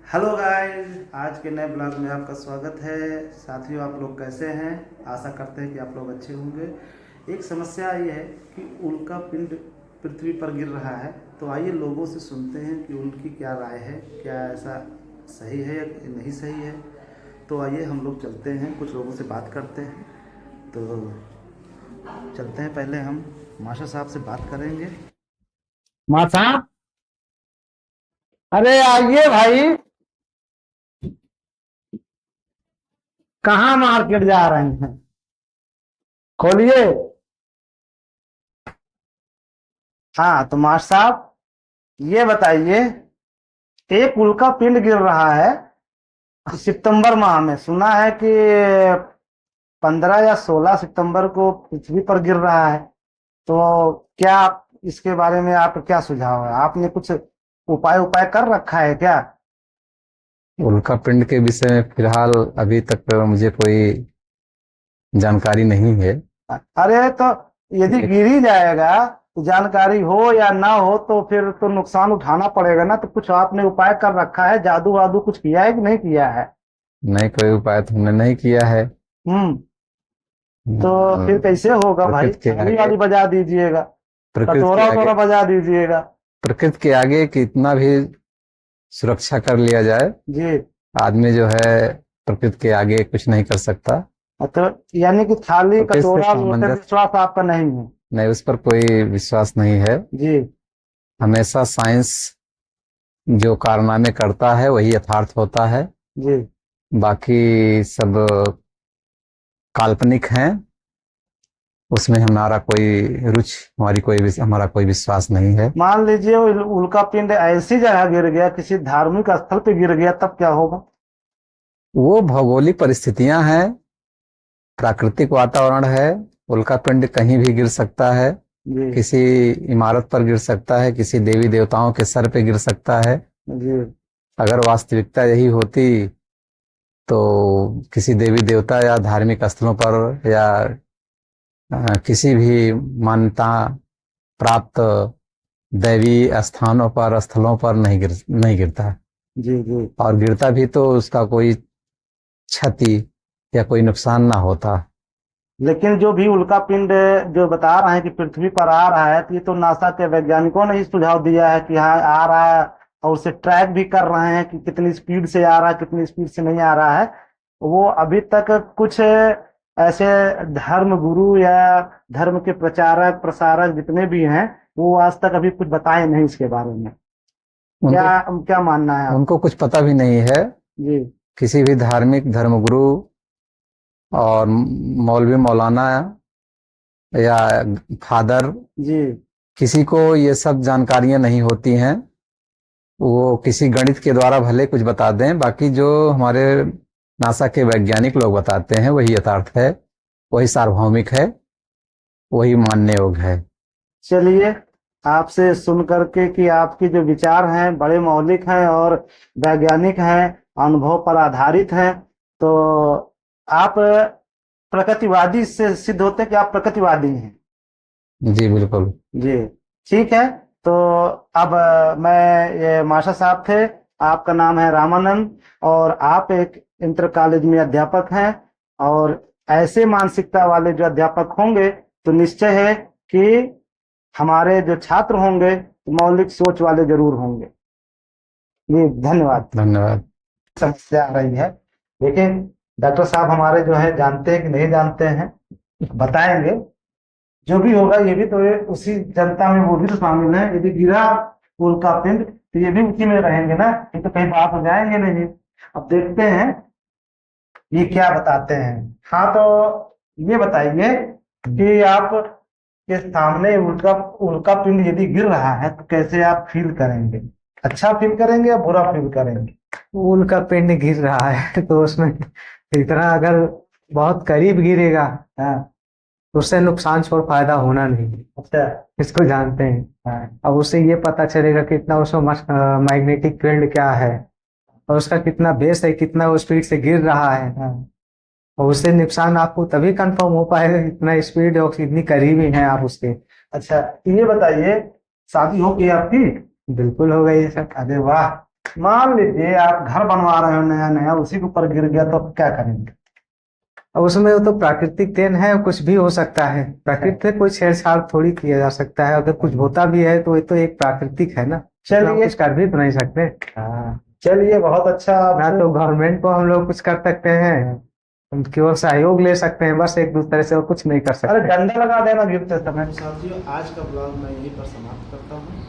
Hello guys, आज के नए ब्लॉग में आपका स्वागत है। साथियों, आप लोग कैसे हैं? आशा करते हैं कि आप लोग अच्छे होंगे। एक समस्या ये है कि उल्का पिंड पृथ्वी पर गिर रहा है। तो आइए लोगों से सुनते हैं कि उनकी क्या राय है, क्या ऐसा सही है या नहीं सही है। तो आइए हम लोग चलते हैं, कुछ लोगों से बात करते हैं। तो चलते हैं, पहले हम मास्टर साहब से बात करेंगे। माँ साहब, अरे आइए भाई। कहाँ मार्केट जा रहे हैं? खोलिए। हाँ, तो मास्टर साहब ये बताइए, एक उल्का पिंड गिर रहा है सितंबर माह में। सुना है कि 15 या 16 सितंबर को पृथ्वी पर गिर रहा है। तो क्या आप इसके बारे में, आप क्या सुझाव है? आपने कुछ उपाय उपाय कर रखा है क्या? उल्का पिंड के विषय में फिलहाल अभी तक मुझे कोई जानकारी नहीं है। अरे तो यदि एक गिर ही जाएगा तो जानकारी हो या ना हो तो फिर तो नुकसान उठाना पड़ेगा ना। तो कुछ आपने उपाय कर रखा है? जादू वादू कुछ किया है कि नहीं किया है? नए कोई उपाय तो हमने नहीं किया है। हम्म। तो फिर अ, कैसे होगा भाई? प्रकृति के थाली आगे वाली बजा दीजिएगा, प्रकृति के कटोरा आगे वटोरा बजा दीजिएगा। प्रकृति के आगे कितना भी सुरक्षा कर लिया जाए, जी। आदमी जो है प्रकृति के आगे कुछ नहीं कर सकता। तो यानी कि थाली प्रकृति से कटोरा लोटे सामंजस्य विश्वास आपका नहीं है? नहीं, उस पर कोई विश्वास नहीं है। जी। हमेशा साइंस जो कारनामे करता है वही यथार्थ होता है। जी। बाकी सब काल्पनिक हैं, उसमें हमारा कोई रुचि, हमारा कोई विश्वास नहीं है। मान लीजिए वो उल्का पिंड ऐसी जगह गिर गया, किसी धार्मिक स्थल पे गिर गया, तब क्या होगा? वो भौगोलिक परिस्थितियां हैं, प्राकृतिक वातावरण है। उल्कापिंड कहीं भी गिर सकता है, जी। किसी इमारत पर गिर सकता है, किसी देवी देवताओं के सर पे गिर सकता है। जी। अगर वास्तविकता यही होती तो किसी देवी देवता या धार्मिक स्थलों पर या किसी भी मान्यता प्राप्त दैवी स्थानों पर, स्थलों पर नहीं गिरता। जी। जी। और गिरता भी तो उसका कोई क्षति या कोई नुकसान ना होता। लेकिन जो भी उल्का पिंड जो बता रहे हैं कि पृथ्वी पर आ रहा है, तो ये तो नासा के वैज्ञानिकों ने ही सुझाव दिया है कि हाँ आ रहा है। और उसे ट्रैक भी कर रहे हैं कि कितनी स्पीड से आ रहा है, कितनी स्पीड से नहीं आ रहा है। वो अभी तक कुछ ऐसे धर्म गुरु या धर्म के प्रचारक प्रसारक जितने भी हैं, वो आज तक अभी कुछ बताए नहीं इसके बारे में। क्या उनको क्या मानना है आप? उनको कुछ पता भी नहीं है। जी। किसी भी धार्मिक धर्मगुरु और मौलवी मौलाना या फादर, जी। किसी को ये सब जानकारियां नहीं होती हैं। वो किसी गणित के द्वारा भले कुछ बता दें, बाकी जो हमारे नासा के वैज्ञानिक लोग बताते हैं वही यथार्थ है, वही सार्वभौमिक है, वही मानने योग्य है। चलिए, आपसे सुन करके कि आपके जो विचार हैं बड़े मौलिक हैं और वैज्ञानिक हैं, अनुभव पर आधारित हैं। तो आप प्रकृतिवादी से सिद्ध होते हैं कि आप प्रकृतिवादी हैं। जी बिल्कुल। जी। ठीक है। तो अब मैं, ये मास्टर साहब थे, आपका नाम है रामानंद, और आप एक इंटर कॉलेज में अध्यापक हैं। और ऐसे मानसिकता वाले जो अध्यापक होंगे तो निश्चय है कि हमारे जो छात्र होंगे तो मौलिक सोच वाले जरूर होंगे। जी, धन्यवाद। धन्यवाद। समस्या आ रही है, लेकिन डॉक्टर साहब हमारे जो है जानते हैं कि नहीं जानते हैं, बताएंगे। जो भी होगा ये भी तो उसी जनता में वो भी तो शामिल है। यदि गिरा उल्का पिंड तो ये भी उसी में रहेंगे ना, ये तो कहीं बाहर हो जाएंगे नहीं। अब देखते हैं ये क्या बताते हैं। हाँ, तो ये बताइए कि आप के सामने उल्का उल्का पिंड यदि गिर रहा है तो कैसे आप फील करेंगे? अच्छा फील करेंगे या बुरा फील करेंगे? फूल का पिंड गिर रहा है तो उसमें इतना अगर बहुत करीब गिरेगा हाँ। तो उससे नुकसान छोड़ फायदा होना नहीं। अच्छा। इसको जानते हैं। हाँ। अब उससे ये पता चलेगा कि इतना उसमें मैग्नेटिक फील्ड क्या है और उसका कितना बेस है, कितना वो स्पीड से गिर रहा है। हाँ। और उससे नुकसान आपको तभी कंफर्म हो पाएगा कि इतना स्पीड और कितनी करीबी है आप उसके। अच्छा, तो ये बताइए, शादी हो गई आपकी? बिल्कुल हो गई है सर। अरे वाह! मान लीजिए आप घर बनवा रहे हो नया नया, उसी के ऊपर गिर गया तो अब क्या करेंगे? अब उसमें वो तो प्राकृतिक देन है, कुछ भी हो सकता है। प्रकृति से कोई छेड़छाड़ थोड़ी किया जा सकता है। अगर कुछ होता भी है तो ये तो एक प्राकृतिक है ना, चलिए। हम कुछ कर भी तो नहीं सकते। हाँ चलिए, बहुत अच्छा। ना तो गवर्नमेंट को हम लोग कुछ कर सकते हैं, हम केवल सहयोग ले सकते हैं बस एक दूसरे से, और कुछ नहीं कर अरे सकते। डंडा लगा देना गिरते समय। साथियों, आज का ब्लॉग मैं यहीं पर समाप्त करता हूँ।